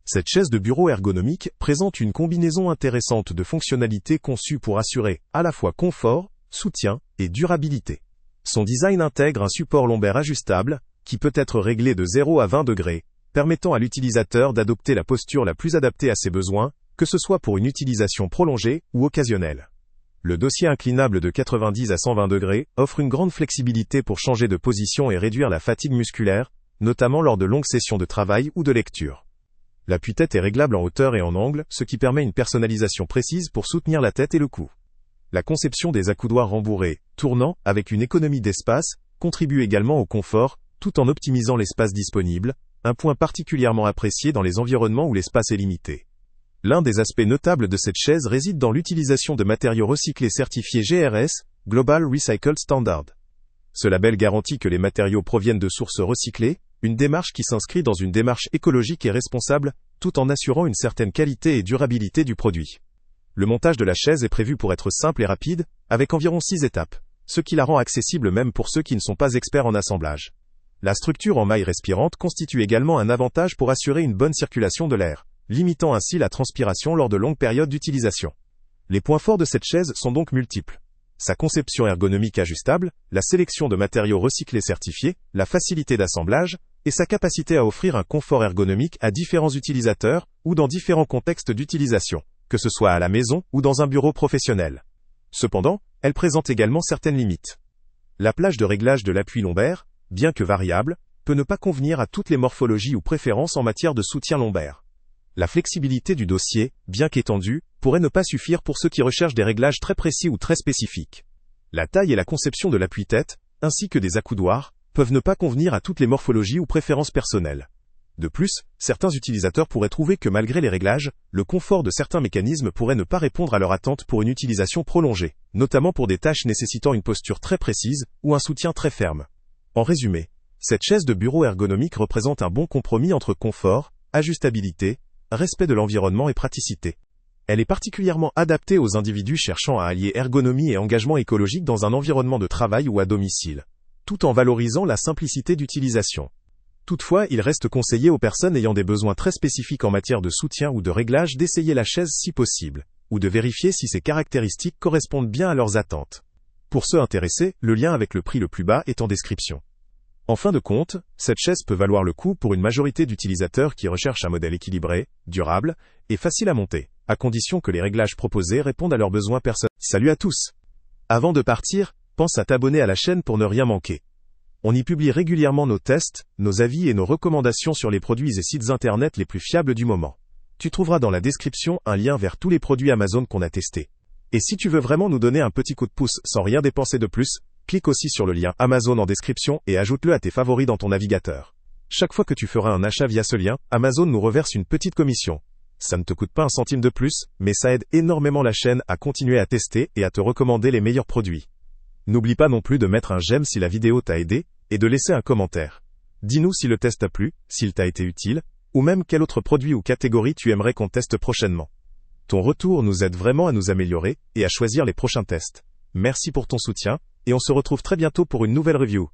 Cette chaise de bureau ergonomique présente une combinaison intéressante de fonctionnalités conçues pour assurer à la fois confort, soutien et durabilité. Son design intègre un support lombaire ajustable, qui peut être réglé de 0 à 20 degrés, permettant à l'utilisateur d'adopter la posture la plus adaptée à ses besoins, que ce soit pour une utilisation prolongée ou occasionnelle. Le dossier inclinable de 90 à 120 degrés offre une grande flexibilité pour changer de position et réduire la fatigue musculaire, notamment lors de longues sessions de travail ou de lecture. L'appui-tête est réglable en hauteur et en angle, ce qui permet une personnalisation précise pour soutenir la tête et le cou. La conception des accoudoirs rembourrés, tournants, avec une économie d'espace, contribue également au confort, tout en optimisant l'espace disponible, un point particulièrement apprécié dans les environnements où l'espace est limité. L'un des aspects notables de cette chaise réside dans l'utilisation de matériaux recyclés certifiés GRS, Global Recycled Standard. Ce label garantit que les matériaux proviennent de sources recyclées, une démarche qui s'inscrit dans une démarche écologique et responsable, tout en assurant une certaine qualité et durabilité du produit. Le montage de la chaise est prévu pour être simple et rapide, avec environ 6 étapes, ce qui la rend accessible même pour ceux qui ne sont pas experts en assemblage. La structure en maille respirante constitue également un avantage pour assurer une bonne circulation de l'air, limitant ainsi la transpiration lors de longues périodes d'utilisation. Les points forts de cette chaise sont donc multiples. Sa conception ergonomique ajustable, la sélection de matériaux recyclés certifiés, la facilité d'assemblage, et sa capacité à offrir un confort ergonomique à différents utilisateurs ou dans différents contextes d'utilisation, que ce soit à la maison ou dans un bureau professionnel. Cependant, elle présente également certaines limites. La plage de réglage de l'appui lombaire, bien que variable, peut ne pas convenir à toutes les morphologies ou préférences en matière de soutien lombaire. La flexibilité du dossier, bien qu'étendue, pourrait ne pas suffire pour ceux qui recherchent des réglages très précis ou très spécifiques. La taille et la conception de l'appui-tête, ainsi que des accoudoirs, peuvent ne pas convenir à toutes les morphologies ou préférences personnelles. De plus, certains utilisateurs pourraient trouver que malgré les réglages, le confort de certains mécanismes pourrait ne pas répondre à leur attente pour une utilisation prolongée, notamment pour des tâches nécessitant une posture très précise ou un soutien très ferme. En résumé, cette chaise de bureau ergonomique représente un bon compromis entre confort, ajustabilité, respect de l'environnement et praticité. Elle est particulièrement adaptée aux individus cherchant à allier ergonomie et engagement écologique dans un environnement de travail ou à domicile, tout en valorisant la simplicité d'utilisation. Toutefois, il reste conseillé aux personnes ayant des besoins très spécifiques en matière de soutien ou de réglage d'essayer la chaise si possible, ou de vérifier si ces caractéristiques correspondent bien à leurs attentes. Pour ceux intéressés, le lien avec le prix le plus bas est en description. En fin de compte, cette chaise peut valoir le coup pour une majorité d'utilisateurs qui recherchent un modèle équilibré, durable et facile à monter, à condition que les réglages proposés répondent à leurs besoins personnels. Salut à tous! Avant de partir, pense à t'abonner à la chaîne pour ne rien manquer. On y publie régulièrement nos tests, nos avis et nos recommandations sur les produits et sites internet les plus fiables du moment. Tu trouveras dans la description un lien vers tous les produits Amazon qu'on a testés. Et si tu veux vraiment nous donner un petit coup de pouce sans rien dépenser de plus, clique aussi sur le lien Amazon en description et ajoute-le à tes favoris dans ton navigateur. Chaque fois que tu feras un achat via ce lien, Amazon nous reverse une petite commission. Ça ne te coûte pas un centime de plus, mais ça aide énormément la chaîne à continuer à tester et à te recommander les meilleurs produits. N'oublie pas non plus de mettre un j'aime si la vidéo t'a aidé, et de laisser un commentaire. Dis-nous si le test t'a plu, s'il t'a été utile, ou même quel autre produit ou catégorie tu aimerais qu'on teste prochainement. Ton retour nous aide vraiment à nous améliorer et à choisir les prochains tests. Merci pour ton soutien, et on se retrouve très bientôt pour une nouvelle review.